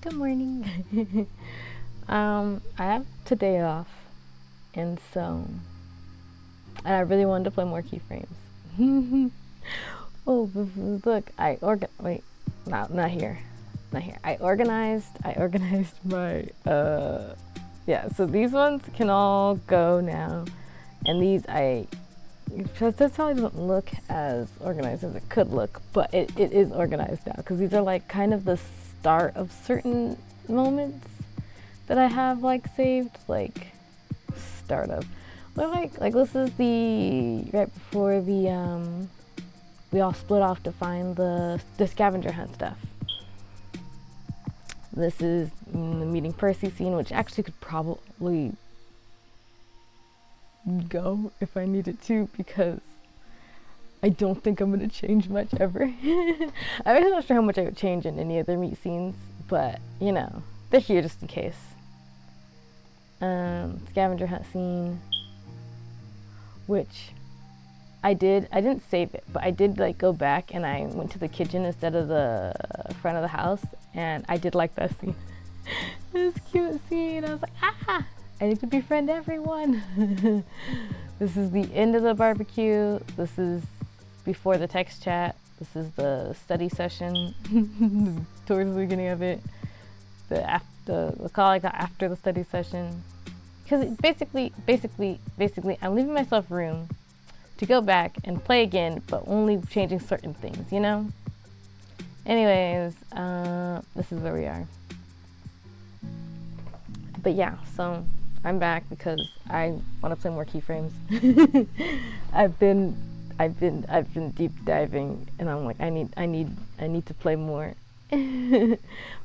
Good morning. I have today off, and I really wanted to play more Keyframes. Oh, look, wait, no, not here. I organized my, yeah, so these ones can all go now, and these because this probably doesn't look as organized as it could look, but it is organized now, because these are like kind of the start of certain moments that I have like saved, like start of. But like this is the right before the we all split off to find the scavenger hunt stuff. This is the meeting Percy scene, which actually could probably go if I needed to, because I don't think I'm gonna change much ever. I'm not sure how much I would change in any other meet scenes, but you know, they're here just in case. Scavenger hunt scene, which I didn't save it, but I did like go back and I went to the kitchen instead of the front of the house, and I did like that scene. This cute scene. I was like, I need to befriend everyone. This is the end of the barbecue. This is before the text chat. This is the study session towards the beginning of it. The call I got after the study session. Because basically, I'm leaving myself room to go back and play again, but only changing certain things, you know? Anyways, this is where we are. But yeah, so I'm back because I want to play more Keyframes. I've been deep diving, and I'm like, I need to play more. There's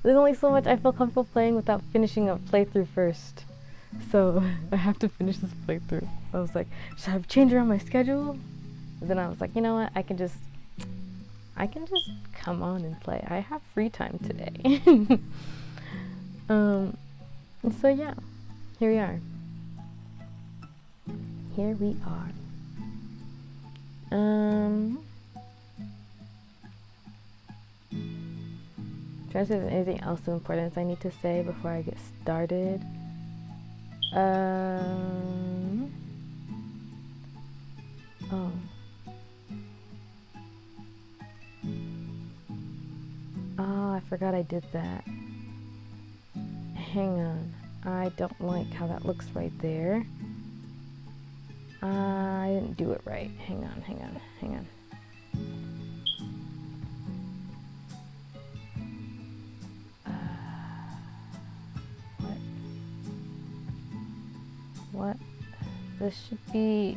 only so much I feel comfortable playing without finishing a playthrough first. So I have to finish this playthrough. I was like, should I change around my schedule? But then I was like, you know what? I can just come on and play. I have free time today. So yeah, here we are. Trying to see if there's anything else of importance I need to say before I get started. Oh, I forgot I did that. Hang on. I don't like how that looks right there. I didn't do it right. Hang on. What? This should be... Is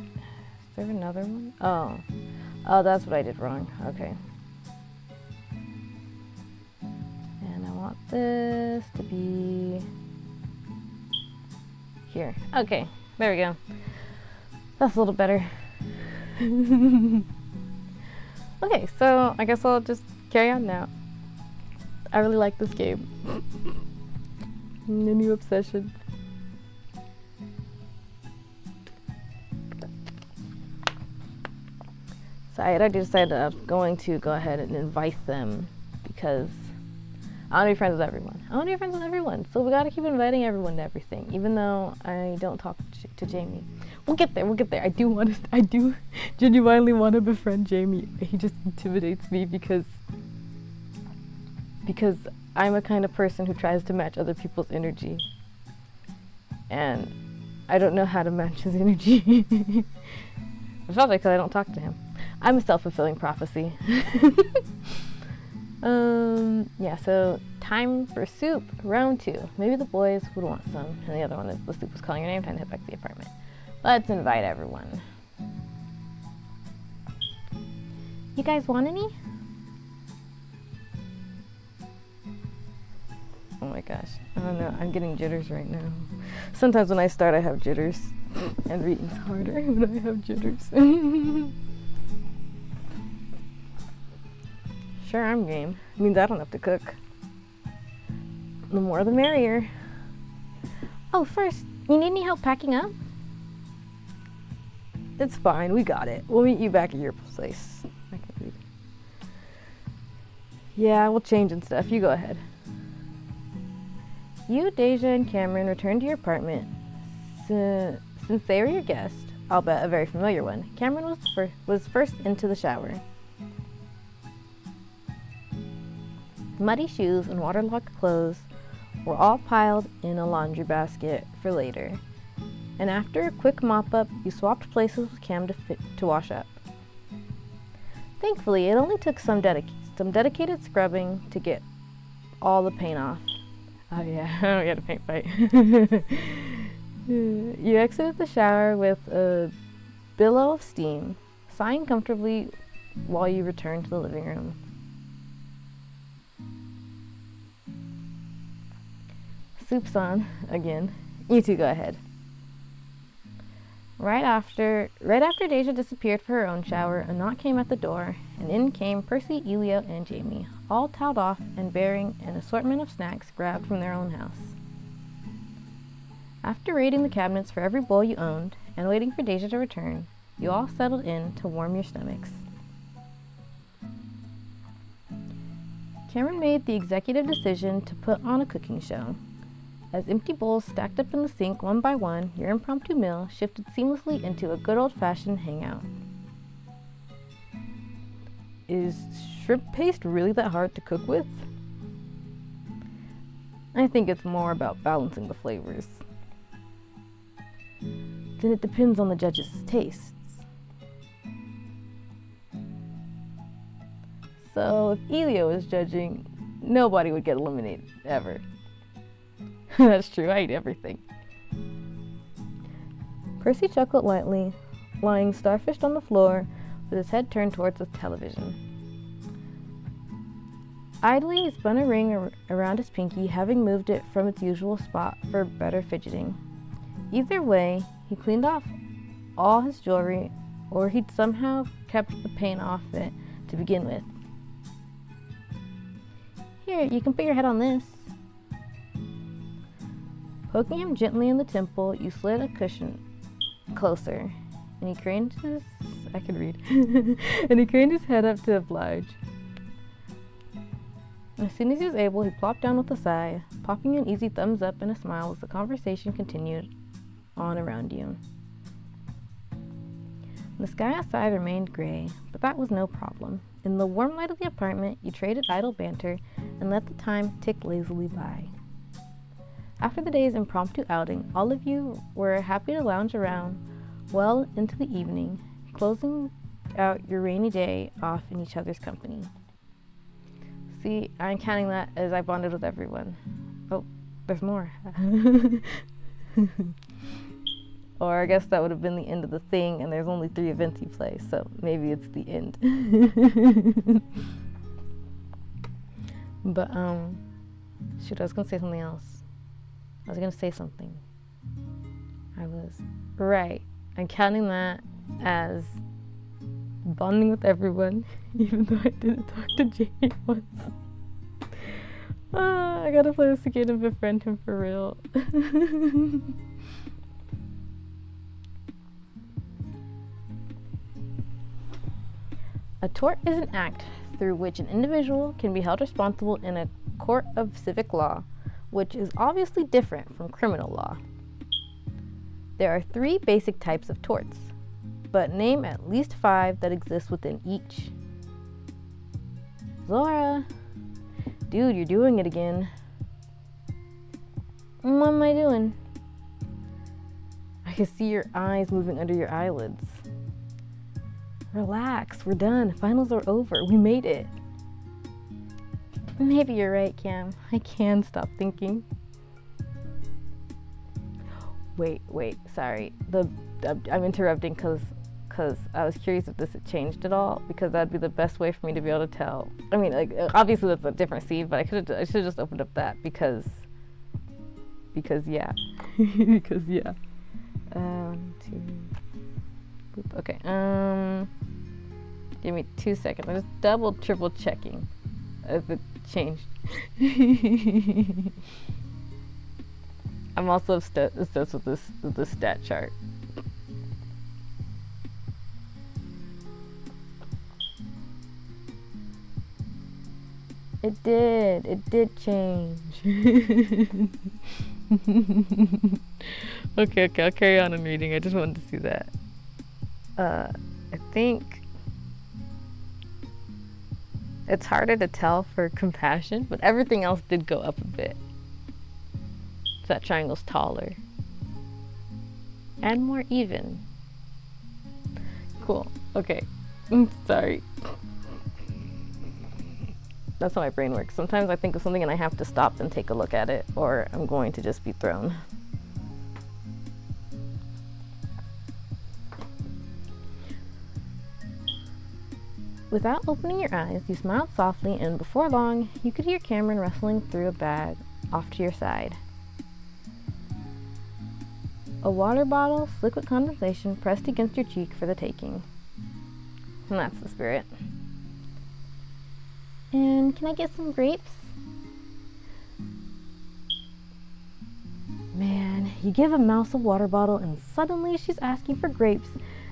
there another one? Oh, that's what I did wrong. Okay. And I want this to be... here. Okay, there we go. That's a little better. Okay, so I guess I'll just carry on now. I really like this game. A new obsession. So I already decided I'm going to go ahead and invite them, because I want to be friends with everyone. So we gotta keep inviting everyone to everything, even though I don't talk to Jamie. We'll get there. I do genuinely want to befriend Jamie. He just intimidates me because I'm a kind of person who tries to match other people's energy, and I don't know how to match his energy. It's probably because I don't talk to him. I'm a self-fulfilling prophecy. Yeah, so time for soup, round 2. Maybe the boys would want some, and the other one is the soup was calling your name, time to head back to the apartment. Let's invite everyone. You guys want any? Oh my gosh, I don't know, I'm getting jitters right now. Sometimes when I start I have jitters, and reading's harder when I have jitters. Sure, I'm game. It means I don't have to cook. The more the merrier. Oh, first, you need any help packing up? It's fine, we got it. We'll meet you back at your place. I can read. Yeah, we'll change and stuff. You go ahead. You, Deja, and Cameron returned to your apartment. Since they were your guest, I'll bet a very familiar one, Cameron was first into the shower. Muddy shoes and waterlogged clothes were all piled in a laundry basket for later. And after a quick mop-up, you swapped places with Cam to wash up. Thankfully, it only took some dedicated scrubbing to get all the paint off. Oh yeah, we had a paint fight. You exited the shower with a billow of steam, sighing comfortably while you returned to the living room. Soup's on again. You two go ahead. Right after Deja disappeared for her own shower, a knock came at the door, and in came Percy, Elio, and Jamie, all toweled off and bearing an assortment of snacks grabbed from their own house. After raiding the cabinets for every bowl you owned, and waiting for Deja to return, you all settled in to warm your stomachs. Cameron made the executive decision to put on a cooking show. As empty bowls stacked up in the sink one by one, your impromptu meal shifted seamlessly into a good old-fashioned hangout. Is shrimp paste really that hard to cook with? I think it's more about balancing the flavors. Then it depends on the judge's tastes. So if Elio is judging, nobody would get eliminated, ever. That's true, I eat everything. Percy chuckled lightly, lying starfished on the floor with his head turned towards the television. Idly, he spun a ring around his pinky, having moved it from its usual spot for better fidgeting. Either way, he cleaned off all his jewelry, or he'd somehow kept the paint off it to begin with. Here, you can put your head on this. Poking him gently in the temple, you slid a cushion closer, and he craned his... I could read. And he craned his head up to oblige. As soon as he was able, he plopped down with a sigh, popping an easy thumbs up and a smile as the conversation continued on around you. The sky outside remained gray, but that was no problem. In the warm light of the apartment, you traded idle banter and let the time tick lazily by. After the day's impromptu outing, all of you were happy to lounge around well into the evening, closing out your rainy day off in each other's company. See, I'm counting that as I bonded with everyone. Oh, there's more. Or I guess that would have been the end of the thing, and there's only 3 events you play, so maybe it's the end. But, shoot, I was gonna say something else. I was gonna say something. I was right. I'm counting that as bonding with everyone, even though I didn't talk to Jamie once. I gotta play this again and befriend him for real. A tort is an act through which an individual can be held responsible in a court of civic law, which is obviously different from criminal law. There are 3 basic types of torts, but name at least 5 that exist within each. Zora! Dude, you're doing it again. What am I doing? I can see your eyes moving under your eyelids. Relax, we're done. Finals are over. We made it. Maybe you're right, Cam. I can stop thinking. Wait, sorry. I'm interrupting because I was curious if this had changed at all, because that'd be the best way for me to be able to tell. I mean, like, obviously that's a different scene, but I should have just opened up that because yeah. Because yeah. 2. Boop. Okay. Give me 2 seconds. I'm just triple checking if it changed. I'm also obsessed with this stat chart. It did. It did change. Okay, I'll carry on in reading. I just wanted to see that. I think it's harder to tell for compassion, but everything else did go up a bit. So that triangle's taller and more even. Cool. Okay. Sorry. That's how my brain works. Sometimes I think of something and I have to stop and take a look at it, or I'm going to just be thrown. Without opening your eyes, you smiled softly, and before long, you could hear Cameron rustling through a bag off to your side. A water bottle, slick with condensation, pressed against your cheek for the taking. And that's the spirit. And can I get some grapes? Man, you give a mouse a water bottle and suddenly she's asking for grapes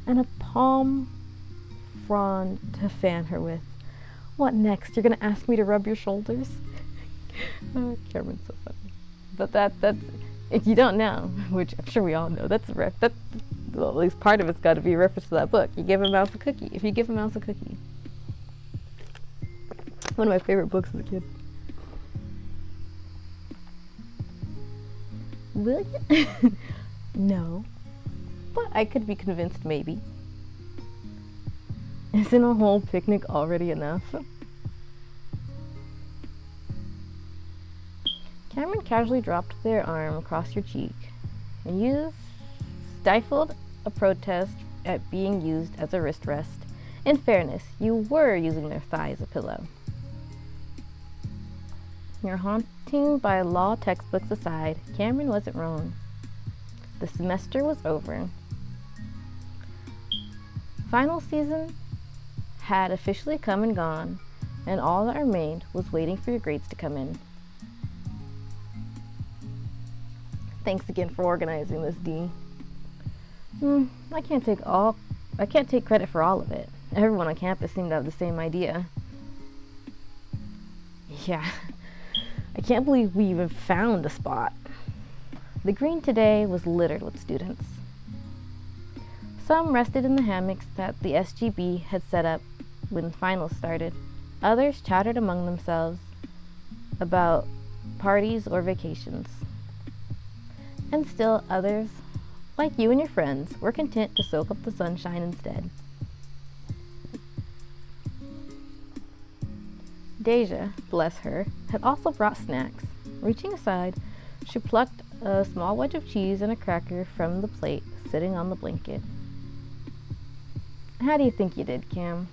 and a palm frond to fan her with. What next? You're gonna ask me to rub your shoulders? Cameron's so funny. But that's if you don't know, which I'm sure we all know, that's a well, at least part of it's got to be a reference to that book. You give a mouse a cookie. If you give a mouse a cookie. One of my favorite books as a kid. Will you? No. But I could be convinced maybe. Isn't a whole picnic already enough? Cameron casually dropped their arm across your cheek, and you stifled a protest at being used as a wrist rest. In fairness, you were using their thigh as a pillow. Your haunting by law textbooks aside, Cameron wasn't wrong. The semester was over. Final season had officially come and gone, and all that remained was waiting for your grades to come in. Thanks again for organizing this, Dee. I can't take credit for all of it. Everyone on campus seemed to have the same idea. Yeah, I can't believe we even found a spot. The green today was littered with students. Some rested in the hammocks that the SGB had set up when finals started. Others chattered among themselves about parties or vacations. And still others, like you and your friends, were content to soak up the sunshine instead. Deja, bless her, had also brought snacks. Reaching aside, she plucked a small wedge of cheese and a cracker from the plate sitting on the blanket. How do you think you did, Cam?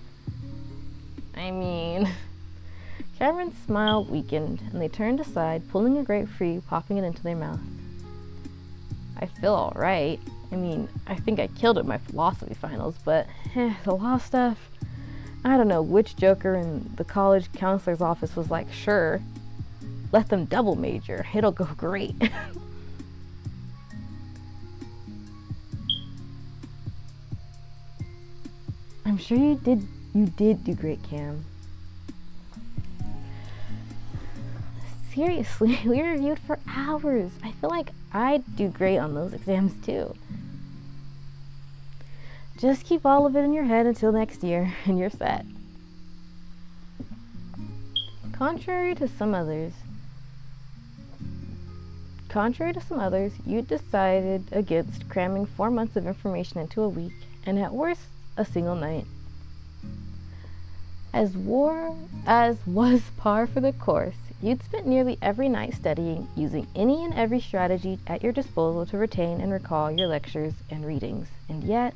I mean... Cameron's smile weakened, and they turned aside, pulling a grape free, popping it into their mouth. I feel alright. I mean, I think I killed it in my philosophy finals, but the law stuff... I don't know which joker in the college counselor's office was like, sure, let them double major. It'll go great. I'm sure you did do great, Cam. Seriously, we reviewed for hours. I feel like I'd do great on those exams too. Just keep all of it in your head until next year, and you're set. Contrary to some others, you decided against cramming 4 months of information into a week, and at worst, a single night. As was par for the course, you'd spent nearly every night studying, using any and every strategy at your disposal to retain and recall your lectures and readings, and yet...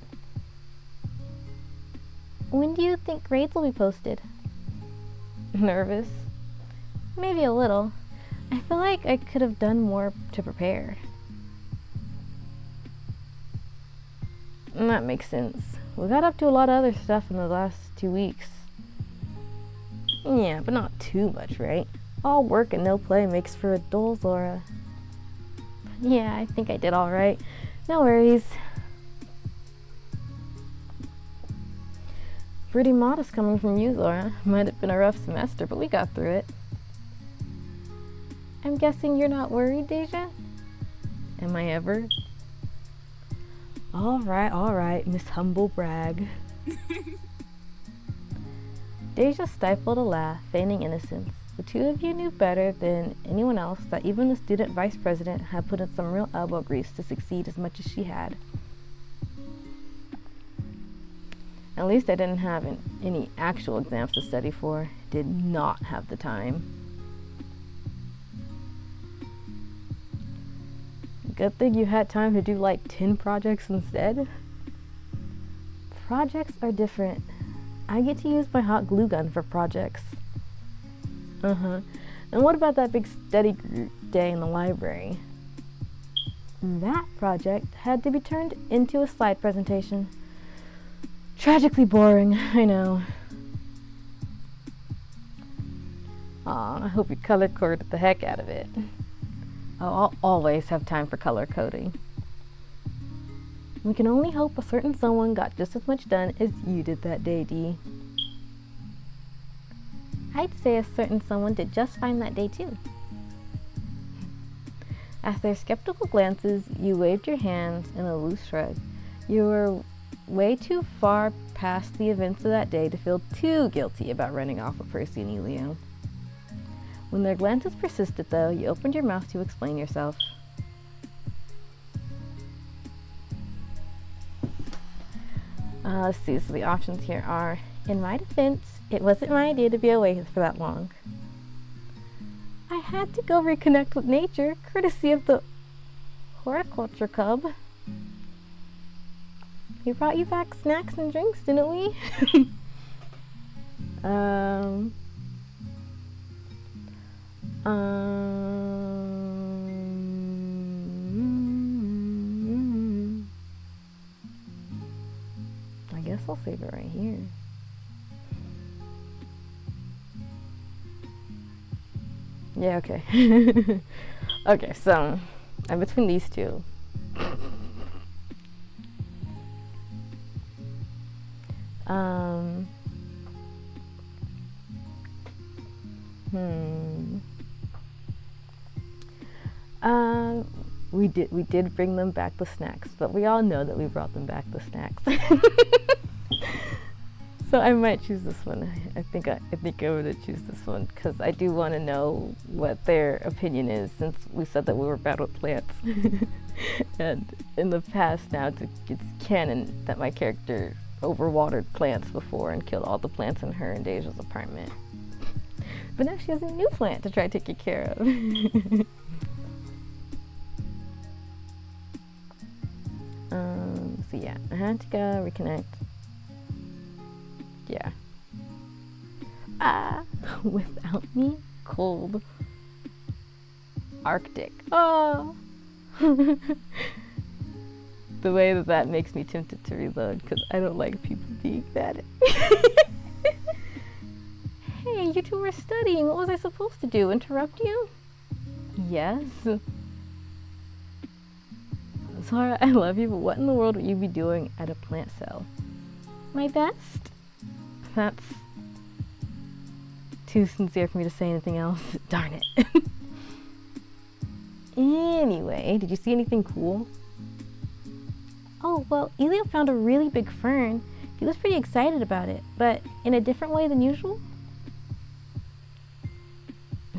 When do you think grades will be posted? Nervous? Maybe a little. I feel like I could have done more to prepare. That makes sense. We got up to a lot of other stuff in the last 2 weeks. Yeah, but not too much, right? All work and no play makes for a dull Zora. Yeah, I think I did all right. No worries. Pretty modest coming from you, Zora. Might have been a rough semester, but we got through it. I'm guessing you're not worried, Deja? Am I ever? All right, Miss Humble Brag. Deja stifled a laugh, feigning innocence. The two of you knew better than anyone else that even the student vice president had put in some real elbow grease to succeed as much as she had. At least I didn't have any actual exams to study for. Did not have the time. Good thing you had time to do like 10 projects instead. Projects are different. I get to use my hot glue gun for projects. And what about that big study group day in the library? That project had to be turned into a slide presentation. Tragically boring, I know. Aw, I hope you color coded the heck out of it. I'll always have time for color coding. We can only hope a certain someone got just as much done as you did that day, Dee. I'd say a certain someone did just fine that day, too. After their skeptical glances, you waved your hands in a loose shrug. You were way too far past the events of that day to feel too guilty about running off with Percy and Elio. When their glances persisted, though, you opened your mouth to explain yourself. Let's see, so the options here are, in my defense, it wasn't my idea to be away for that long. I had to go reconnect with nature, courtesy of the horticulture club. We brought you back snacks and drinks, didn't we? I guess I'll save it right here. Yeah, okay. Okay, so I'm between these two. We did bring them back the snacks, but we all know that we brought them back the snacks. So I might choose this one. I think I would choose this one because I do want to know what their opinion is, since we said that we were bad with plants. And in the past now, it's canon that my character overwatered plants before and killed all the plants in her and Deja's apartment. But now she has a new plant to try taking care of. So yeah, I had to go reconnect. Yeah. Without me, cold. Arctic. Oh. The way that makes me tempted to reload, because I don't like people being mad at me. Hey, you two were studying. What was I supposed to do? Interrupt you? Yes. Zara, I love you, but what in the world would you be doing at a plant cell? My best? That's too sincere for me to say anything else. Darn it. Anyway, did you see anything cool? Oh, well, Elio found a really big fern. He was pretty excited about it, but in a different way than usual.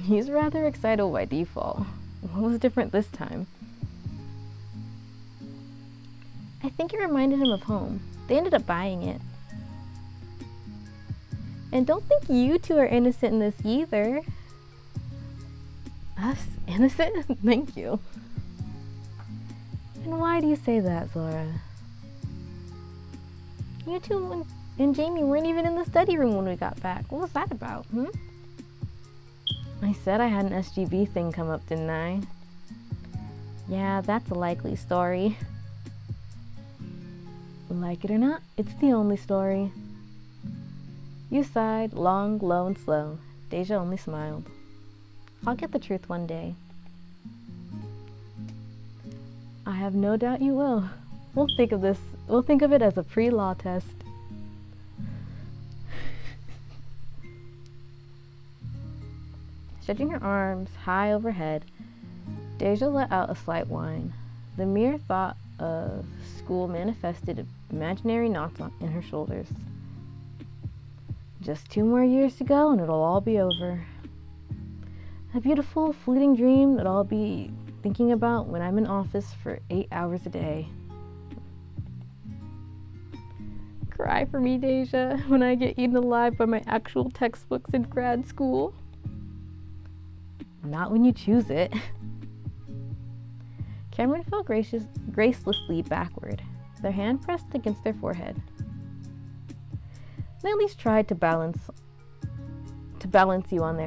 He's rather excitable by default. What was different this time? I think it reminded him of home. They ended up buying it. And don't think you two are innocent in this either. Us? Innocent? Thank you. And why do you say that, Zora? You two and Jamie weren't even in the study room when we got back. What was that about, I said I had an SGB thing come up, didn't I? Yeah, that's a likely story. Like it or not, it's the only story. You sighed, long, low, and slow. Deja only smiled. I'll get the truth one day. I have no doubt you will. We'll think of it as a pre-law test. Stretching her arms high overhead, Deja let out a slight whine. The mere thought of school manifested imaginary knots in her shoulders. Just 2 more years to go and it'll all be over. A beautiful, fleeting dream that I'll be thinking about when I'm in office for 8 hours a day. Cry for me, Deja, when I get eaten alive by my actual textbooks in grad school. Not when you choose it. Cameron fell gracelessly backward, their hand pressed against their forehead. They at least tried to balance you on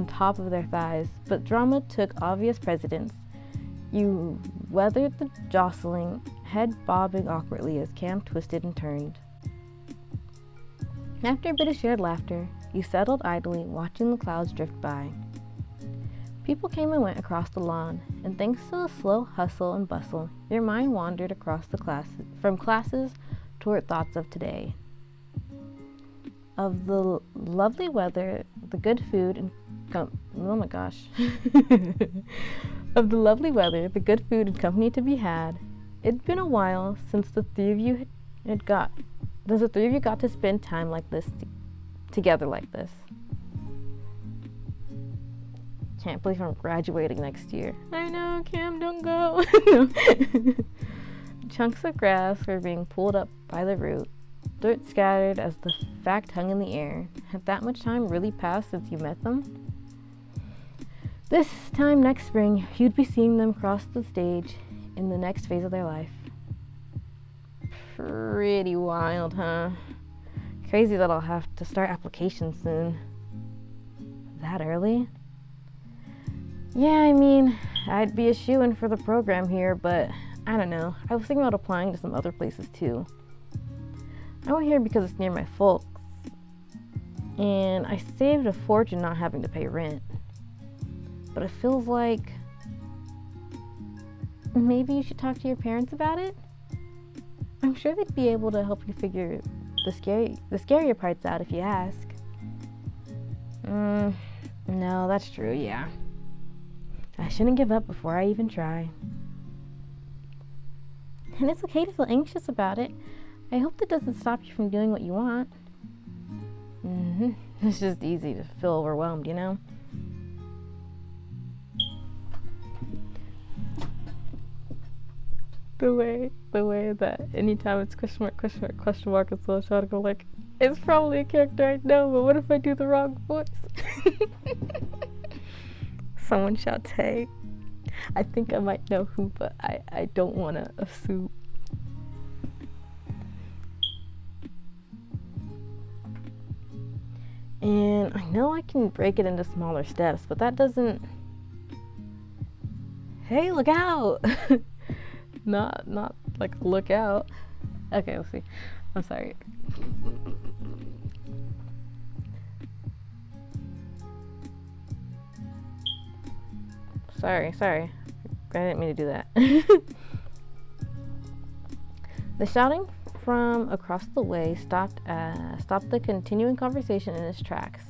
top of their thighs, but drama took obvious precedence. You weathered the jostling, head bobbing awkwardly as Cam twisted and turned. After a bit of shared laughter, you settled idly, watching the clouds drift by. People came and went across the lawn, and thanks to the slow hustle and bustle, your mind wandered across from classes toward thoughts of today. Of the lovely weather, the good food, and of the lovely weather, the good food and company to be had. It'd been a while since the three of you got to spend time like this together like this. Can't believe I'm graduating next year. I know, Cam, don't go. Chunks of grass were being pulled up by the root, dirt scattered as the fact hung in the air. Had that much time really passed since you met them? This time next spring, you'd be seeing them cross the stage in the next phase of their life. Pretty wild, huh? Crazy that I'll have to start applications soon. That early? Yeah, I mean, I'd be a shoo-in for the program here, but I don't know. I was thinking about applying to some other places too. I went here because it's near my folks, and I saved a fortune not having to pay rent. But it feels like maybe you should talk to your parents about it. I'm sure they'd be able to help you figure the scarier parts out if you ask. No, that's true, yeah. I shouldn't give up before I even try. And it's okay to feel anxious about it. I hope that doesn't stop you from doing what you want. It's just easy to feel overwhelmed, you know? The way that anytime it's question mark, it's so trying to go like, it's probably a character I know, but what if I do the wrong voice? Someone shouts, hey. I think I might know who, but I don't want to assume. And I know I can break it into smaller steps, but that doesn't... Hey, look out! not like look out. Okay, let's see. I'm sorry. Sorry. I didn't mean to do that. The shouting from across the way stopped the continuing conversation in its tracks.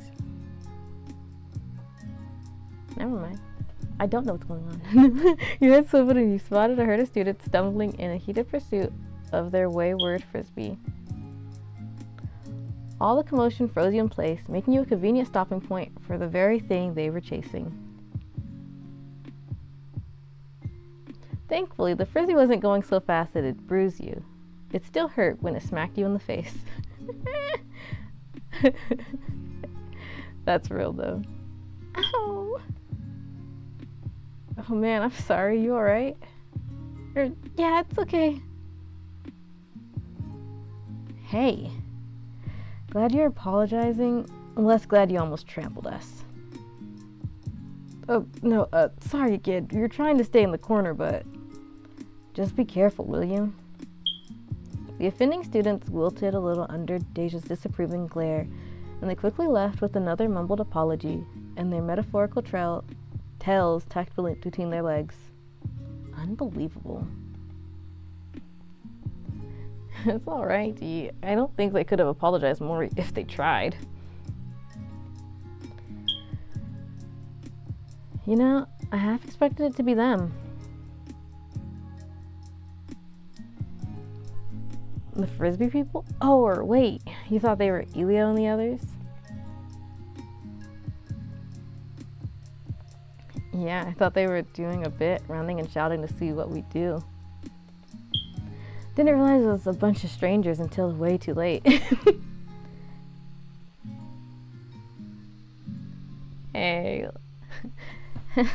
Never mind. I don't know what's going on. You had swiveled and you spotted a herd of students stumbling in a heated pursuit of their wayward frisbee. All the commotion froze you in place, making you a convenient stopping point for the very thing they were chasing. Thankfully, the frisbee wasn't going so fast that it bruised you. It still hurt when it smacked you in the face. That's real, though. Ow! Oh man, I'm sorry. You alright? Yeah, it's okay. Hey. Glad you're apologizing. Less glad you almost trampled us. Oh, no, sorry, kid. You're trying to stay in the corner, but just be careful, will you? The offending students wilted a little under Deja's disapproving glare, and they quickly left with another mumbled apology and their metaphorical tails tucked between their legs. Unbelievable. It's alright, Dee. I don't think they could have apologized more if they tried. You know, I half expected it to be them. The Frisbee people? Oh, or wait, you thought they were Elio and the others? Yeah, I thought they were doing a bit, running and shouting to see what we do. Didn't realize it was a bunch of strangers until way too late. Hey,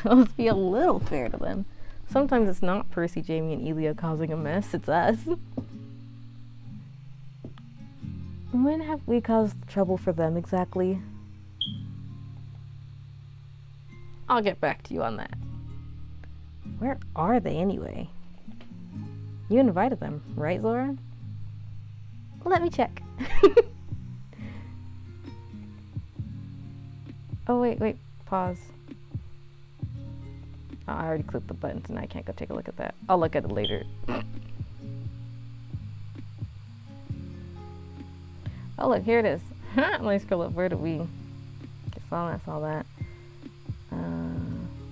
let's be a little fair to them. Sometimes it's not Percy, Jamie, and Elio causing a mess, it's us. When have we caused trouble for them exactly? I'll get back to you on that. Where are they anyway? You invited them, right, Zora? Let me check. Oh, wait, pause. Oh, I already clicked the buttons and I can't go take a look at that. I'll look at it later. Oh, look, here it is. Let me scroll up. Where do we? Saw that.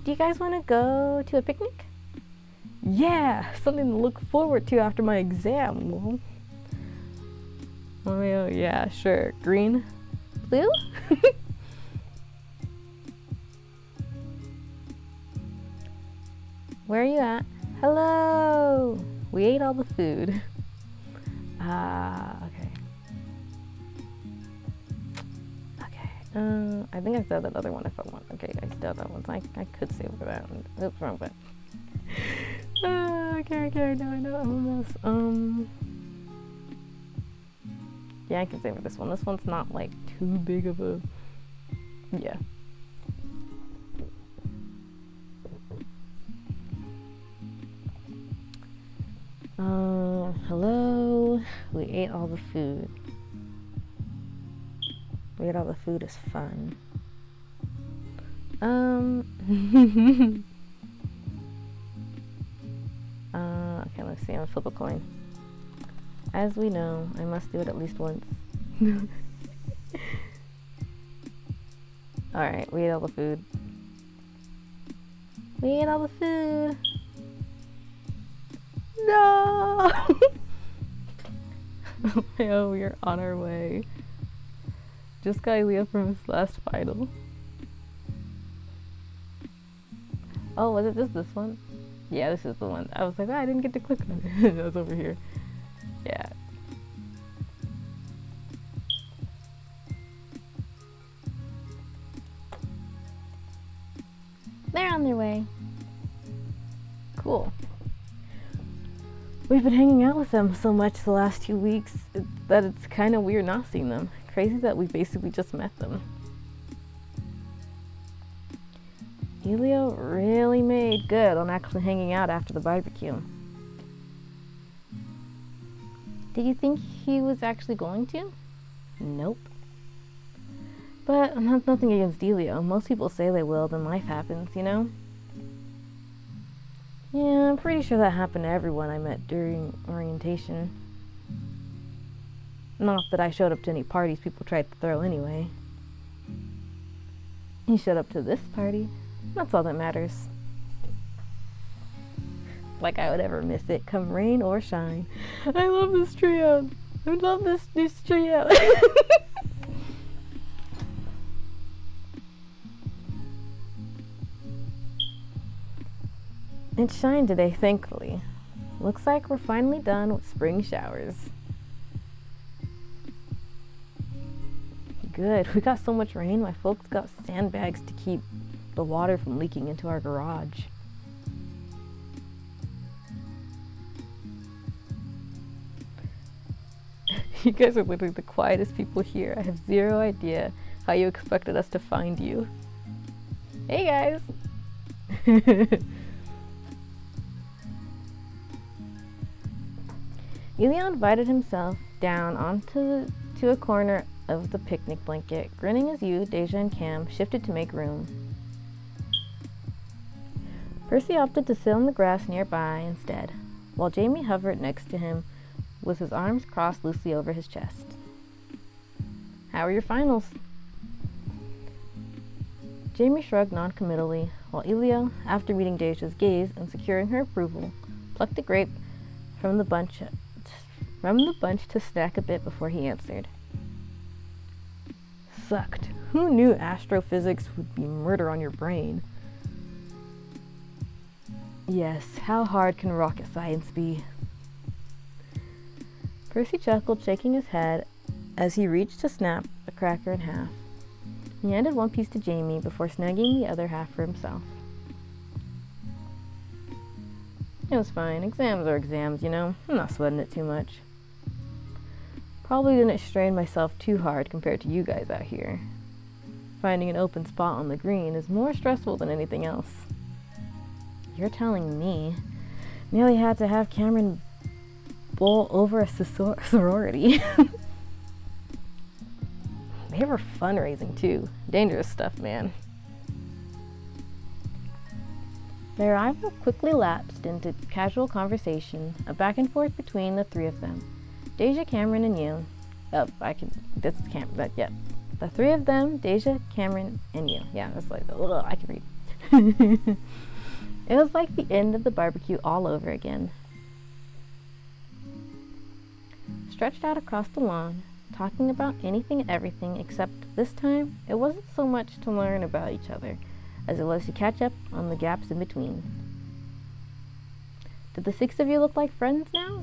Do you guys want to go to a picnic? Yeah, something to look forward to after my exam. Oh, yeah, sure. Green? Blue? Where are you at? Hello! We ate all the food. Okay. I think I said that other one if I want. Okay, I still that one. I could save for that one. Oops, wrong button. Okay, no, I know almost. Yeah, I can save for this one. This one's not like too big of a. Yeah. Hello. We ate all the food. We ate all the food is fun. Okay, let's see. I'm gonna flip a coin. As we know, I must do it at least once. Alright, we ate all the food. We ate all the food. No! Oh, we are on our way. Just got Leo from his last final. Oh, was it just this one? Yeah, this is the one. I was like, I didn't get to click on it. That was over here. Yeah. They're on their way. Cool. We've been hanging out with them so much the last 2 weeks that it's kind of weird not seeing them. Crazy that we basically just met them. Elio really made good on actually hanging out after the barbecue. Did you think he was actually going to? Nope. But nothing against Elio. Most people say they will, then life happens, you know? Yeah, I'm pretty sure that happened to everyone I met during orientation. Not that I showed up to any parties people tried to throw anyway. He showed up to this party. That's all that matters. Like I would ever miss it, come rain or shine. I love this trio. I love this trio. It shined today, thankfully. Looks like we're finally done with spring showers. Good. We got so much rain, my folks got sandbags to keep the water from leaking into our garage. You guys are literally the quietest people here. I have zero idea how you expected us to find you. Hey guys! Elio invited himself down onto a corner of the picnic blanket. Grinning as you, Deja and Cam shifted to make room. Percy opted to sit on the grass nearby instead, while Jamie hovered next to him with his arms crossed loosely over his chest. How are your finals? Jamie shrugged non-committally, while Elio, after meeting Deja's gaze and securing her approval, plucked a grape from the bunch to snack a bit before he answered. Sucked. Who knew astrophysics would be murder on your brain? Yes, how hard can rocket science be? Percy chuckled, shaking his head as he reached to snap a cracker in half. He handed one piece to Jamie before snagging the other half for himself. It was fine. Exams are exams, you know. I'm not sweating it too much. Probably didn't strain myself too hard compared to you guys out here. Finding an open spot on the green is more stressful than anything else. You're telling me. Nearly had to have Cameron bowl over a sorority. They were fundraising too. Dangerous stuff, man. Their arrival quickly lapsed into casual conversation, a back and forth between the three of them. Deja, Cameron, and you. The three of them, Deja, Cameron, and you. Yeah, that's like, I can read. It was like the end of the barbecue all over again. Stretched out across the lawn, talking about anything and everything, except this time, it wasn't so much to learn about each other as it was to catch up on the gaps in between. Did the six of you look like friends now?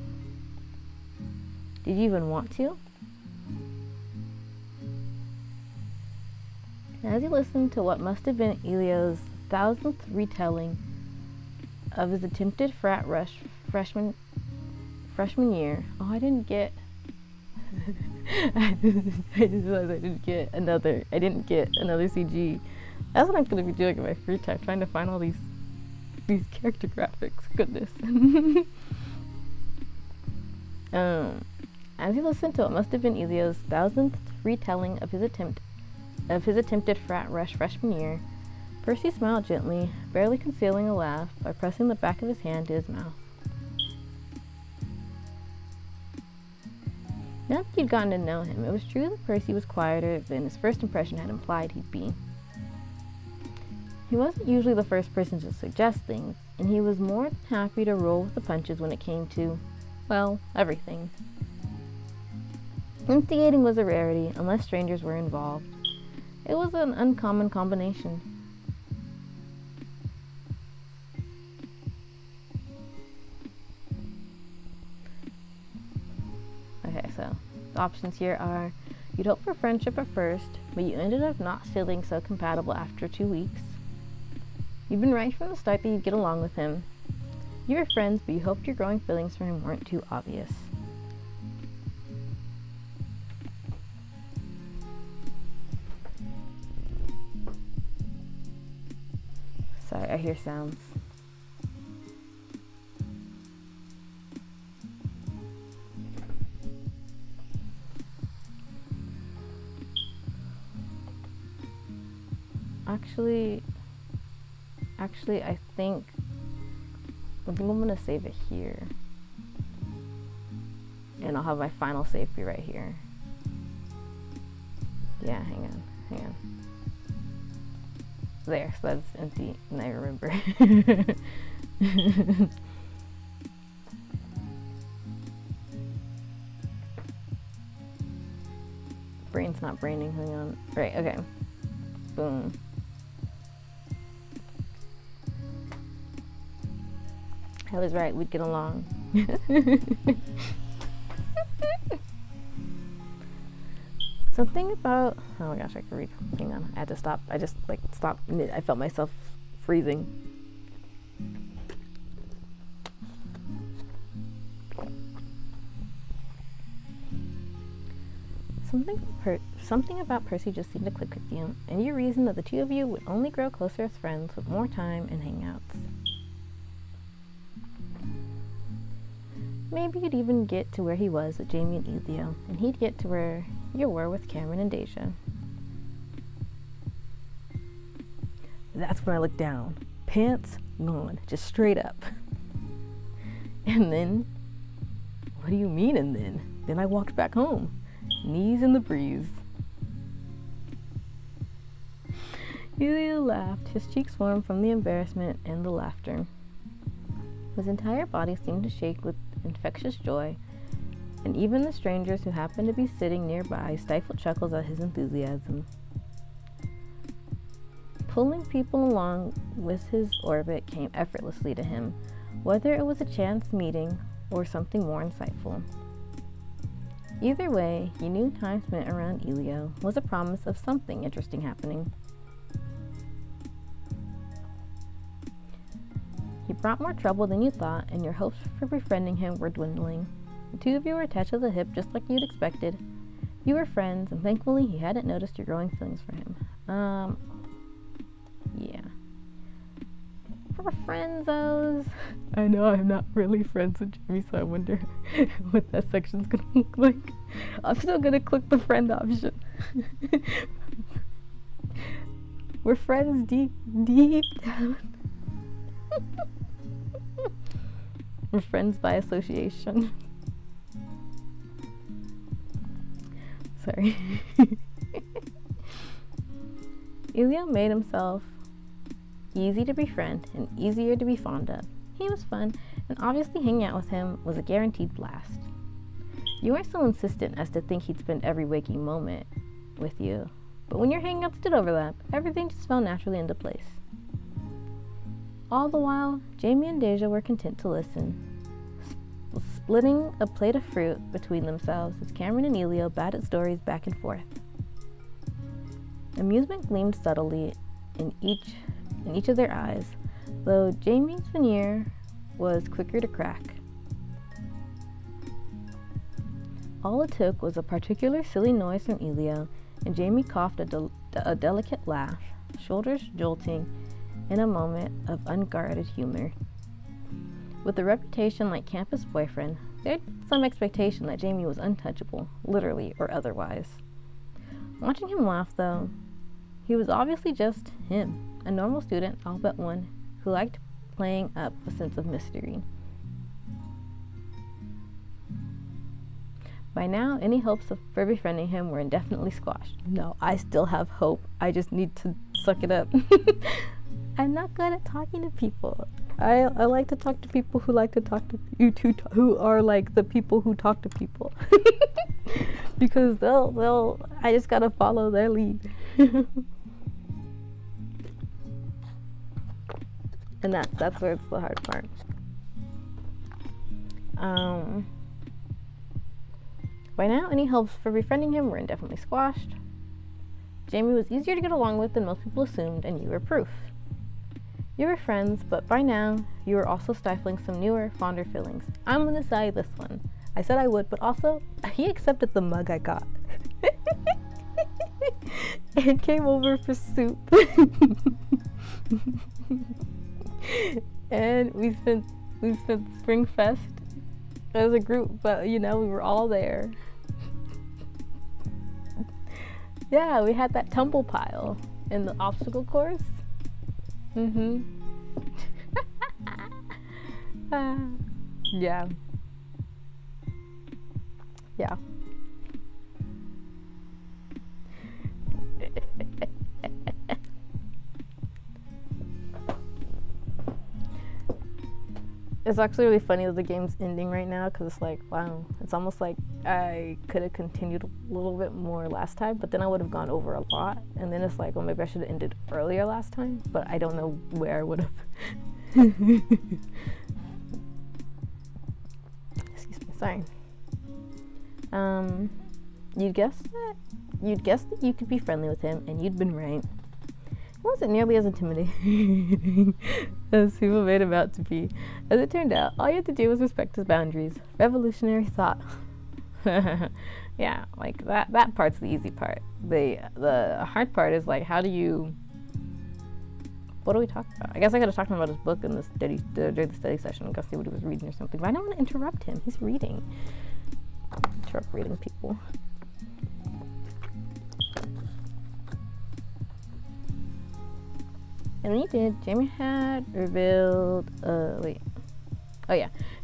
Did you even want to? As he listened to what must have been Elio's 1000th retelling of his attempted frat rush freshman year. Oh, I didn't get I just realized I didn't get another CG. That's what I'm gonna be doing in my free time, trying to find all these character graphics. Goodness. As he listened to what must have been Elio's 1000th retelling of his attempted frat rush freshman year, Percy smiled gently, barely concealing a laugh by pressing the back of his hand to his mouth. Now that you'd gotten to know him, it was true that Percy was quieter than his first impression had implied he'd be. He wasn't usually the first person to suggest things, and he was more than happy to roll with the punches when it came to, well, everything. Instigating was a rarity, unless strangers were involved. It was an uncommon combination. Okay, so the options here are, you'd hope for friendship at first, but you ended up not feeling so compatible after 2 weeks. You'd been right from the start that you'd get along with him. You were friends, but you hoped your growing feelings for him weren't too obvious. Sorry, I hear sounds. Actually, I think I'm gonna save it here. And I'll have my final save be right here. Yeah, hang on. There, so that's empty, and I remember. Brain's not braining, hang on. Right, okay. Boom. I was right, we'd get along. Something about, oh my gosh, I can read. Hang on, I had to stop. I just stopped. I felt myself freezing. Something about Percy just seemed to click with you, and you reasoned that the two of you would only grow closer as friends with more time and hangouts. Maybe you'd even get to where he was with Jamie and Elio, and he'd get to where you were with Cameron and Deja. That's when I looked down. Pants gone, just straight up. And then, what do you mean and then? Then I walked back home, knees in the breeze. Elio laughed. His cheeks warmed from the embarrassment and the laughter. His entire body seemed to shake with infectious joy, and even the strangers who happened to be sitting nearby stifled chuckles at his enthusiasm. Pulling people along with his orbit came effortlessly to him, whether it was a chance meeting or something more insightful. Either way, he knew time spent around Elio was a promise of something interesting happening. He brought more trouble than you thought, and your hopes for befriending him were dwindling. The two of you were attached to the hip just like you'd expected. You were friends, and thankfully he hadn't noticed your growing feelings for him. Yeah. We're friends-os. I know I'm not really friends with Jimmy, so I wonder what that section's gonna look like. I'm still gonna click the friend option. We're friends deep down. We're friends by association. Sorry. Elio made himself easy to befriend and easier to be fond of. He was fun, and obviously hanging out with him was a guaranteed blast. You weren't so insistent as to think he'd spend every waking moment with you, but when your hangouts did overlap, everything just fell naturally into place. All the while, Jamie and Deja were content to listen, splitting a plate of fruit between themselves as Cameron and Elio batted stories back and forth. Amusement gleamed subtly in each of their eyes, though Jamie's veneer was quicker to crack. All it took was a particular silly noise from Elio, and Jamie coughed a delicate laugh, shoulders jolting in a moment of unguarded humor. With a reputation like campus boyfriend, there had been some expectation that Jamie was untouchable, literally or otherwise. Watching him laugh, though, he was obviously just him, a normal student, all but one, who liked playing up a sense of mystery. By now, any hopes for befriending him were indefinitely squashed. No, I still have hope. I just need to suck it up. I'm not good at talking to people. I like to talk to people who like to talk to you two, who are like the people who talk to people. Because I just gotta follow their lead. And that's where it's the hard part. By now, any hopes for befriending him were indefinitely squashed. Jamie was easier to get along with than most people assumed, and you were proof. You were friends, but by now, you were also stifling some newer, fonder feelings. I'm gonna say this one. I said I would, but also, he accepted the mug I got. And came over for soup. And we spent Spring Fest as a group, but we were all there. Yeah, we had that tumble pile in the obstacle course. Yeah. It's actually really funny that the game's ending right now, because it's like, wow, it's almost like I could have continued a little bit more last time, but then I would have gone over a lot, and then it's like, well, maybe I should have ended earlier last time, but I don't know where I would have. Excuse me, sorry. You'd guess that you could be friendly with him, and you'd been right. It wasn't nearly as intimidating as people made him out to be. As it turned out, all you had to do was respect his boundaries. Revolutionary thought. Yeah, like that part's the easy part. The hard part is like, how do you... What do we talk about? I guess I could have talked about his book in during the study session and go see what he was reading or something, but I don't want to interrupt him. He's reading. Interrupt reading people. And when you did, Jamie had revealed, And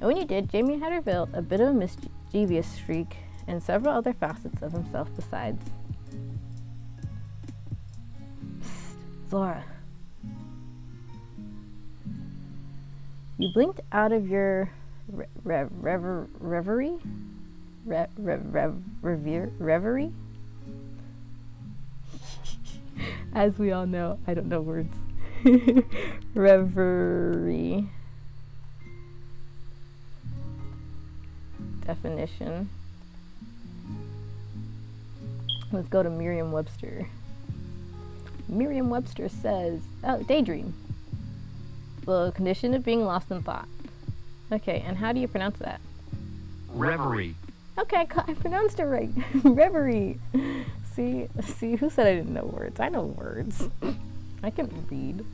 when you did, Jamie had revealed a bit of a mischievous streak and several other facets of himself besides. Psst, Flora. You blinked out of your reverie? Reverie? As we all know, I don't know words. Reverie. Definition. Let's go to Merriam-Webster. Merriam-Webster says, oh, daydream. The condition of being lost in thought. Okay, and how do you pronounce that? Reverie. Okay, I pronounced it right. Reverie. See, who said I didn't know words? I know words. I can read.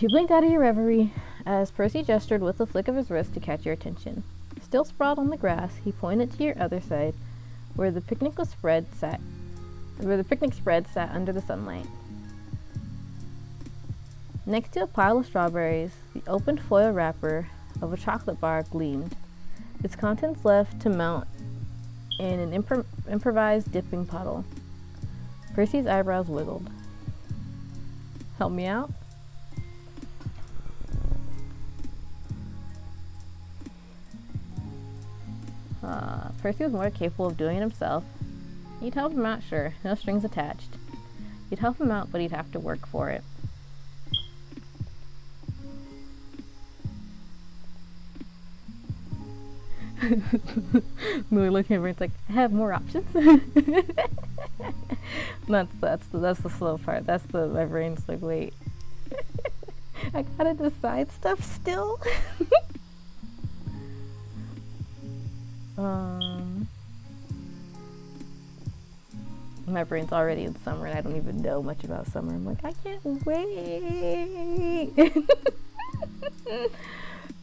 You blinked out of your reverie as Percy gestured with a flick of his wrist to catch your attention. Still sprawled on the grass, he pointed to your other side, where the picnic spread sat under the sunlight. Next to a pile of strawberries, the opened foil wrapper of a chocolate bar gleamed, its contents left to mount in an improvised dipping puddle. Percy's eyebrows wiggled. Help me out? Percy was more capable of doing it himself. You'd help him out, sure. No strings attached. You'd help him out, but he'd have to work for it. Lily looking at me, it's like, I have more options. That's the slow part. My brain's like, wait. I gotta decide stuff still. My brain's already in summer and I don't even know much about summer. I'm like, I can't wait.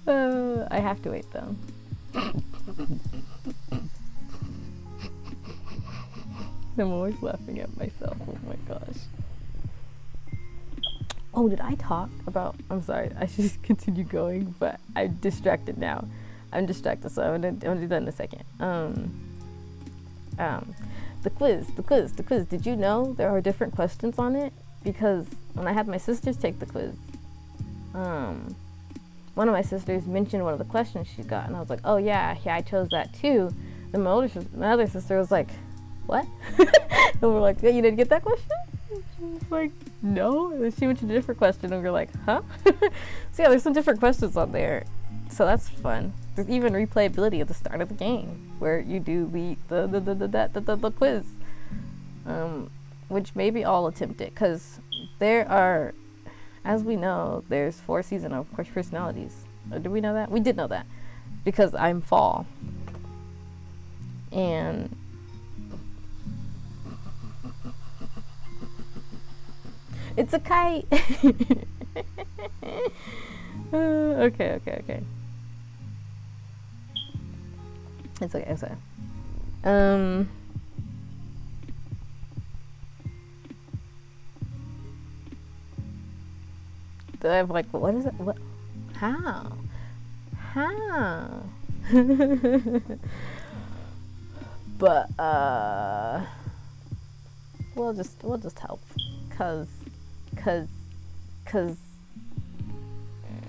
I have to wait though. I'm always laughing at myself. Oh my gosh. Oh, did I talk about? I'm sorry. I should just continue going, but I'm distracted now. I'm distracted, so I'm gonna do that in a second. The quiz. Did you know there are different questions on it? Because when I had my sisters take the quiz, one of my sisters mentioned one of the questions she got, and I was like, oh yeah, I chose that too. Then my other sister was like, what? And we're like, yeah, you didn't get that question? And she was like, no. And then she went to a different question, and we were like, huh? So yeah, there's some different questions on there. So that's fun. There's even replayability at the start of the game where you do the quiz, which maybe I'll attempt it because there are, as we know, there's 4 seasons of personalities. Did we know that? We did know that because I'm fall, and it's a kite. Okay. It's okay. I'm like, what is it? What? How? But we'll just help, cause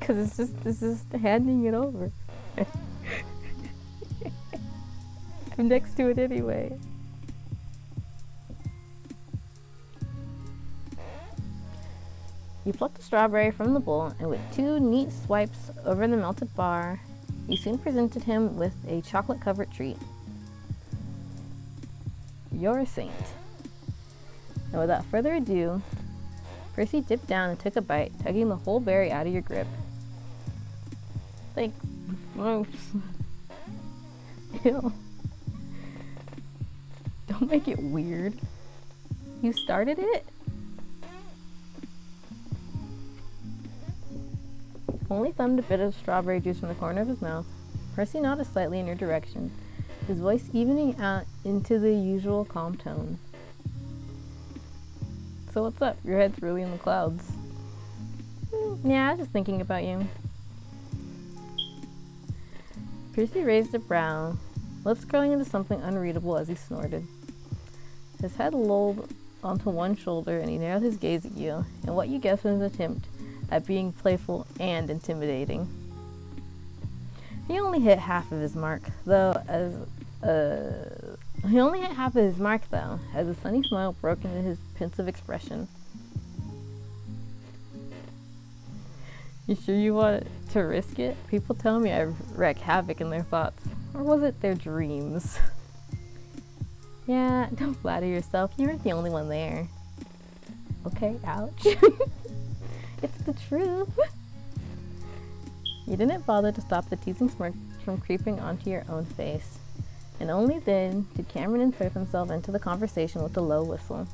it's just handing it over. I'm next to it anyway. You plucked a strawberry from the bowl, and with 2 neat swipes over the melted bar, you soon presented him with a chocolate-covered treat. You're a saint. And without further ado, Percy dipped down and took a bite, tugging the whole berry out of your grip. Thanks. Ew. Don't make it weird. You started it? Only thumbed a bit of strawberry juice from the corner of his mouth. Percy nodded slightly in your direction, his voice evening out into the usual calm tone. So what's up? Your head's really in the clouds. Yeah, I was just thinking about you. Percy raised a brow, lips curling into something unreadable as he snorted. His head lolled onto one shoulder and he narrowed his gaze at you, and what you guessed was an attempt at being playful and intimidating. He only hit half of his mark, though, as the sunny smile broke into his pensive expression. You sure you want to risk it? People tell me I wreak havoc in their thoughts. Or was it their dreams? Yeah, don't flatter yourself. You weren't the only one there. Okay, ouch. It's the truth. You didn't bother to stop the teasing smirk from creeping onto your own face. And only then did Cameron insert himself into the conversation with a low whistle.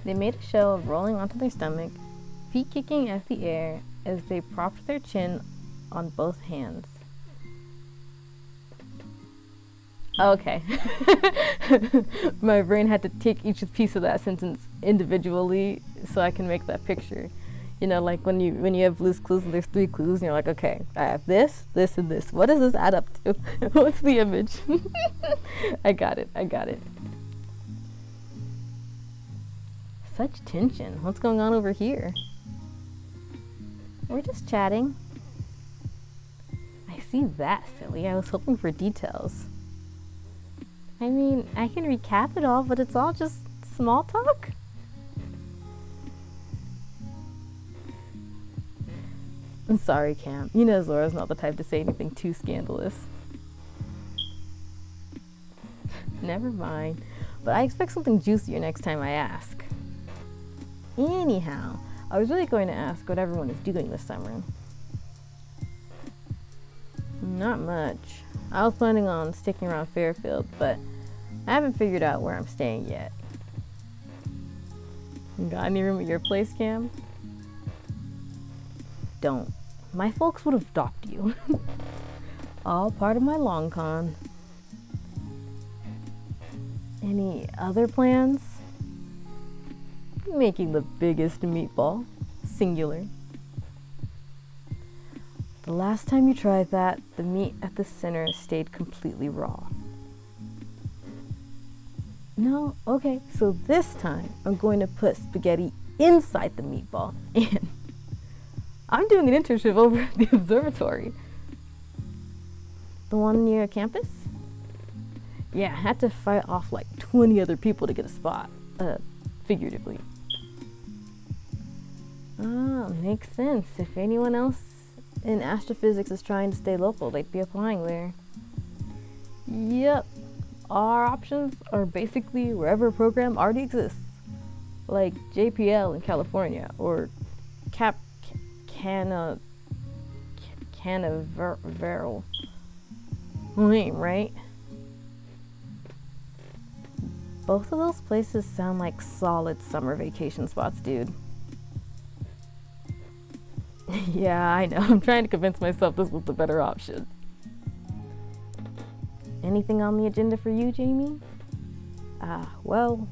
They made a show of rolling onto their stomach, feet kicking at the air as they propped their chin on both hands. Okay. My brain had to take each piece of that sentence individually so I can make that picture. You know, like when you have Blue's Clues and there's 3 clues and you're like, okay, I have this, this, and this. What does this add up to? What's the image? I got it. Such tension. What's going on over here? We're just chatting. I see that, silly. I was hoping for details. I mean, I can recap it all, but it's all just small talk. I'm sorry, Cam. You know Zora's not the type to say anything too scandalous. Never mind. But I expect something juicier next time I ask. Anyhow, I was really going to ask what everyone is doing this summer. Not much. I was planning on sticking around Fairfield, but I haven't figured out where I'm staying yet. Got any room at your place, Cam? Don't. My folks would have docked you. All part of my long con. Any other plans? Making the biggest meatball. Singular. The last time you tried that, the meat at the center stayed completely raw. No? Okay, so this time I'm going to put spaghetti inside the meatball, and I'm doing an internship over at the observatory. The one near campus? Yeah, I had to fight off like 20 other people to get a spot, figuratively. Ah, makes sense. If anyone else in astrophysics is trying to stay local, they'd be applying there. Yep. Our options are basically wherever a program already exists, like JPL in California or Canaveral. Lame, right? Both of those places sound like solid summer vacation spots, dude. Yeah, I know. I'm trying to convince myself this was the better option. Anything on the agenda for you, Jamie? Well,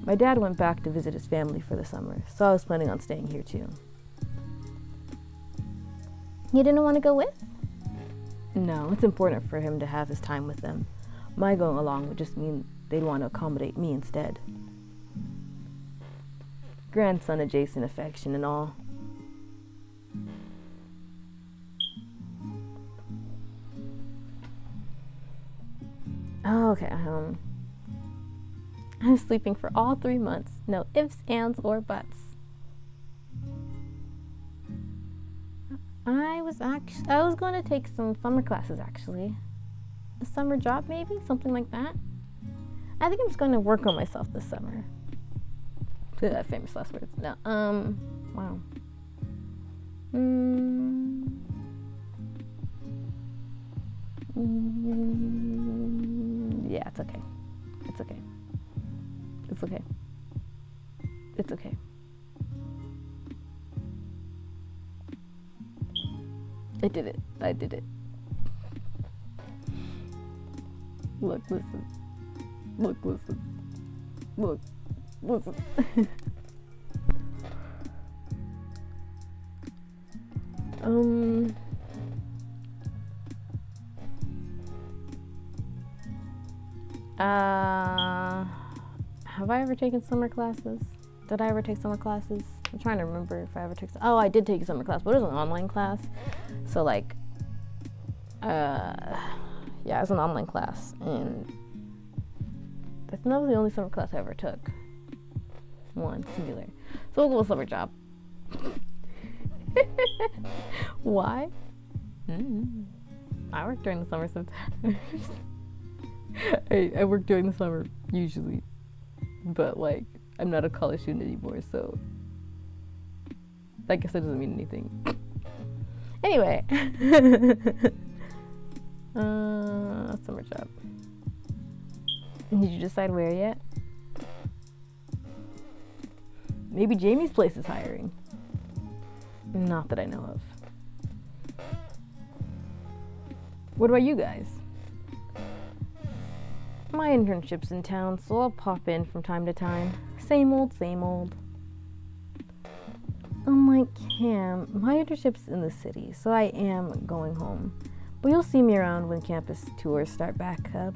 my dad went back to visit his family for the summer, so I was planning on staying here too. You didn't want to go with? No, it's important for him to have his time with them. My going along would just mean they'd want to accommodate me instead. Grandson adjacent affection and all. Oh, okay, I'm sleeping for all 3 months. No ifs, ands, or buts. I was going to take some summer classes, actually. A summer job, maybe? Something like that. I think I'm just going to work on myself this summer. Famous last words. No, wow. Yeah, it's okay. It's okay. It's okay. It's okay. I did it. I did it. Look, listen. Look, listen. Look, listen. Have I ever taken summer classes? Did I ever take summer classes? I'm trying to remember if I ever took. Oh, I did take a summer class, but it was an online class. So like, yeah, it was an online class, and that was the only summer class I ever took. One singular. So we'll go with summer job. Why? I work during the summer sometimes. I work during the summer usually, but like I'm not a college student anymore, so I guess that doesn't mean anything. Anyway, summer job. Did you decide where yet? Maybe Jamie's place is hiring. Not that I know of. What about you guys? My internship's in town, so I'll pop in from time to time. Same old, same old. Unlike Cam, my internship's in the city, so I am going home. But you'll see me around when campus tours start back up.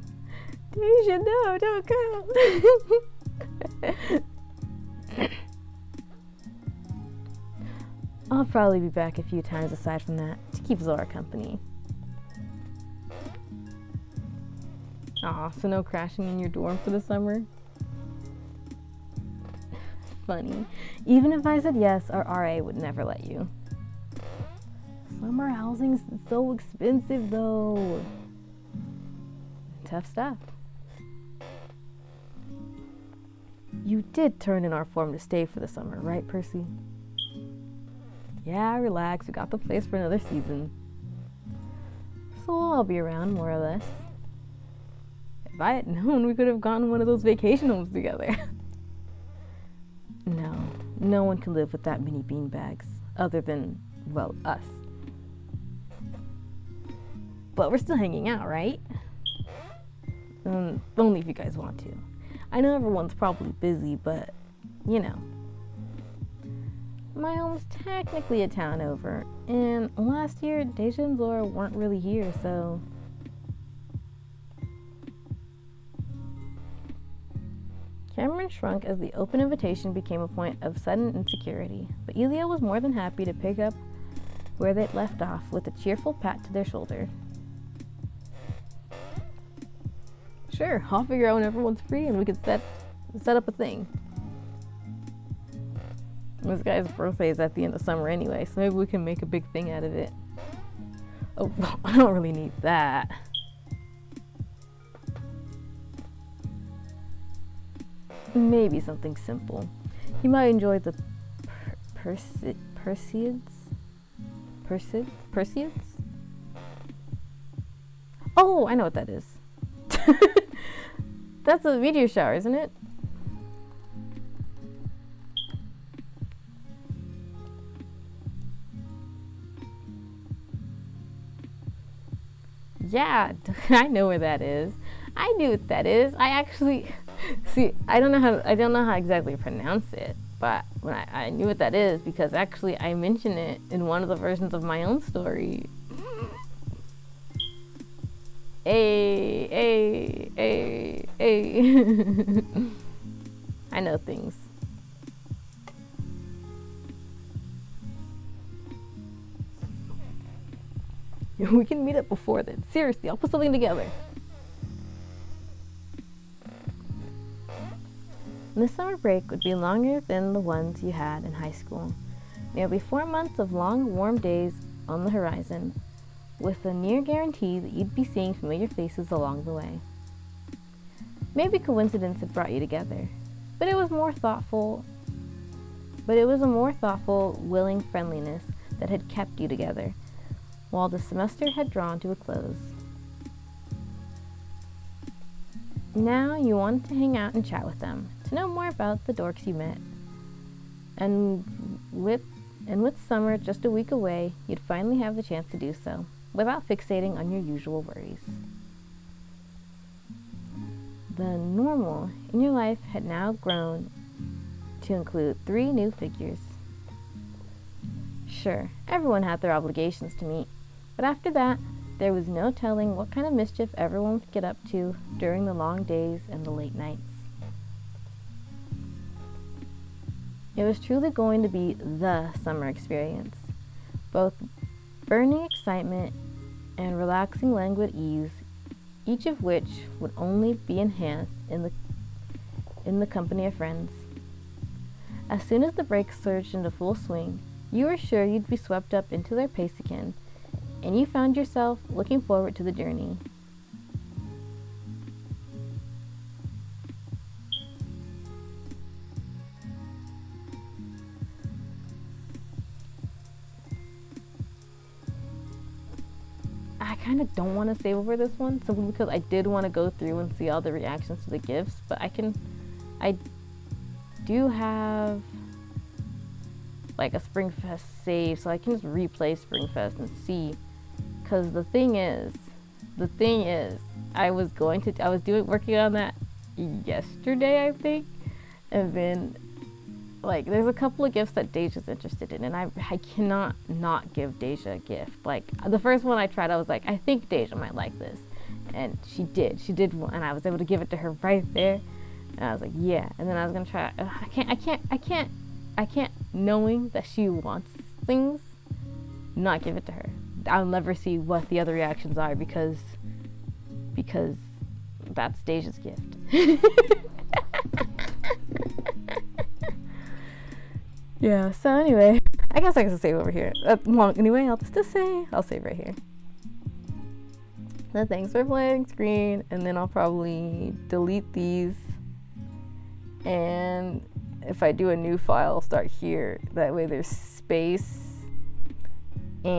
Deja, no, don't come. I'll probably be back a few times aside from that to keep Zora company. Aw, so no crashing in your dorm for the summer? Funny. Even if I said yes, our RA would never let you. Summer housing's so expensive though. Tough stuff. You did turn in our form to stay for the summer, right, Percy? Yeah, relax, we got the place for another season. So I'll be around, more or less. If I had known, we could have gone to one of those vacation homes together. No one can live with that many beanbags, other than, well, us. But we're still hanging out, right? Only if you guys want to. I know everyone's probably busy, but, you know. My home's technically a town over, and last year, Deja and Zora weren't really here, so... Cameron shrunk as the open invitation became a point of sudden insecurity, but Elia was more than happy to pick up where they'd left off with a cheerful pat to their shoulder. Sure, I'll figure out when everyone's free and we can set up a thing. This guy's birthday is at the end of summer anyway, so maybe we can make a big thing out of it. Oh, well, I don't really need that. Maybe something simple. You might enjoy the Perseids? Oh, I know what that is. That's a meteor shower, isn't it? Yeah, I know where that is. I knew what that is. I actually see. I don't know how exactly to pronounce it, but when I knew what that is because actually I mention it in one of the versions of my own story. Hey. I know things. We can meet up before then. Seriously, I'll put something together. This summer break would be longer than the ones you had in high school. Nearly 4 months of long, warm days on the horizon, with a near guarantee that you'd be seeing familiar faces along the way. Maybe coincidence had brought you together, but it was a more thoughtful, willing friendliness that had kept you together, while the semester had drawn to a close. Now you wanted to hang out and chat with them, to know more about the dorks you met. And with summer just a week away, you'd finally have the chance to do so, without fixating on your usual worries. The normal in your life had now grown to include 3 new figures. Sure, everyone had their obligations to meet, but after that, There was no telling what kind of mischief everyone would get up to during the long days and the late nights. It was truly going to be the summer experience, both burning excitement and relaxing languid ease, each of which would only be enhanced in the company of friends. As soon as the breaks surged into full swing, you were sure you'd be swept up into their pace again, and you found yourself looking forward to the journey. I kind of don't want to save over this one simply because I did want to go through and see all the reactions to the gifts, but I do have like a Springfest save, so I can just replay Springfest and see. Because the thing is, I was working on that yesterday, I think, and then like there's a couple of gifts that Deja's interested in, and I cannot not give Deja a gift. Like the first one I tried, I was like, I think Deja might like this, and she did one, and I was able to give it to her right there, and I was like, yeah. And then I was gonna try, I can't knowing that she wants things, not give it to her. I'll never see what the other reactions are because that's Deja's gift. Yeah, so anyway, I guess I can save over here. Well, anyway, I'll save right here. The thanks for playing screen, and then I'll probably delete these. And if I do a new file, I'll start here. That way there's space. And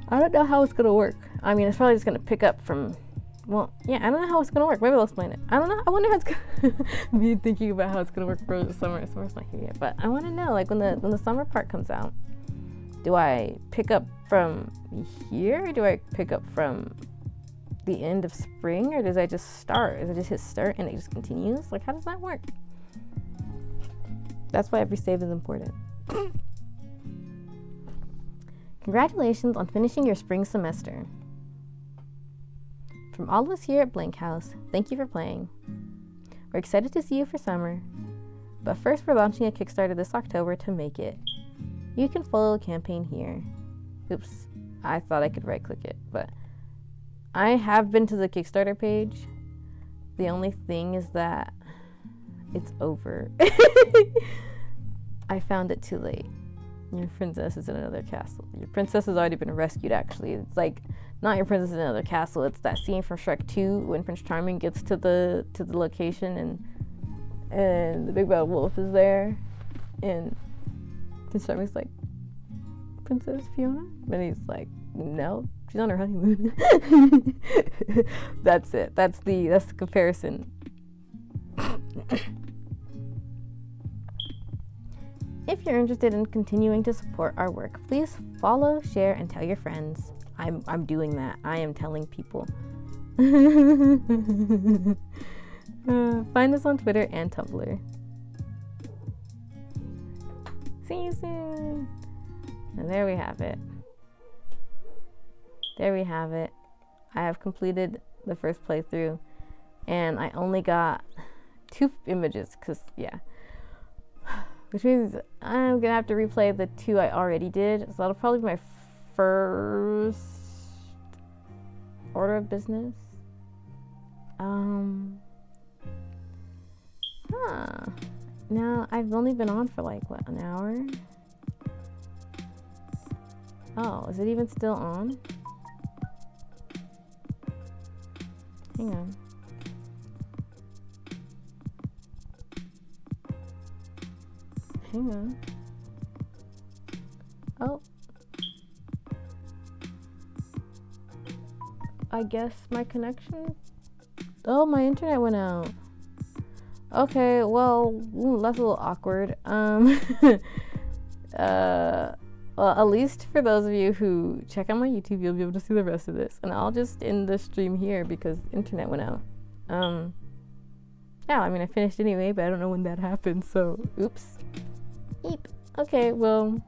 I don't know how it's gonna work. I mean, it's probably just gonna pick up from. Well, yeah, I don't know how it's gonna work. Maybe I'll explain it. I don't know. I wonder how it's gonna be thinking about how it's gonna work for the summer. Summer's not here yet, but I want to know, like, when the summer part comes out, do I pick up from here? Or do I pick up from the end of spring, or does I just start? Does I just hit start and it just continues? Like, how does that work? That's why every save is important. Congratulations on finishing your spring semester. From all of us here at Blank House, thank you for playing. We're excited to see you for summer, but first we're launching a Kickstarter this October to make it. You can follow the campaign here. Oops, I thought I could right click it, but I have been to the Kickstarter page. The only thing is that it's over. I found it too late. Your princess is in another castle. Your princess has already been rescued, actually. It's like, not your princess in another castle. It's that scene from Shrek 2 when Prince Charming gets to the location and the big bad wolf is there. And Prince Charming's like, Princess Fiona? And he's like, no, she's on her honeymoon. That's it. That's the comparison. If you're interested in continuing to support our work, please follow, share, and tell your friends. I'm doing that. I am telling people. Find us on Twitter and Tumblr. See you soon. And there we have it. There we have it. I have completed the first playthrough, and I only got 2 images, because, yeah. Which means I'm gonna have to replay the 2 I already did. So that'll probably be my first order of business. Now I've only been on for like what, an hour? Oh, is it even still on? Hang on. Hang on. Oh. I guess my connection. Oh, my internet went out. Okay, well, that's a little awkward. Well, at least for those of you who check out my YouTube, you'll be able to see the rest of this. And I'll just end the stream here because internet went out. Yeah, I mean, I finished anyway, but I don't know when that happened, so oops. Eep. Okay, well,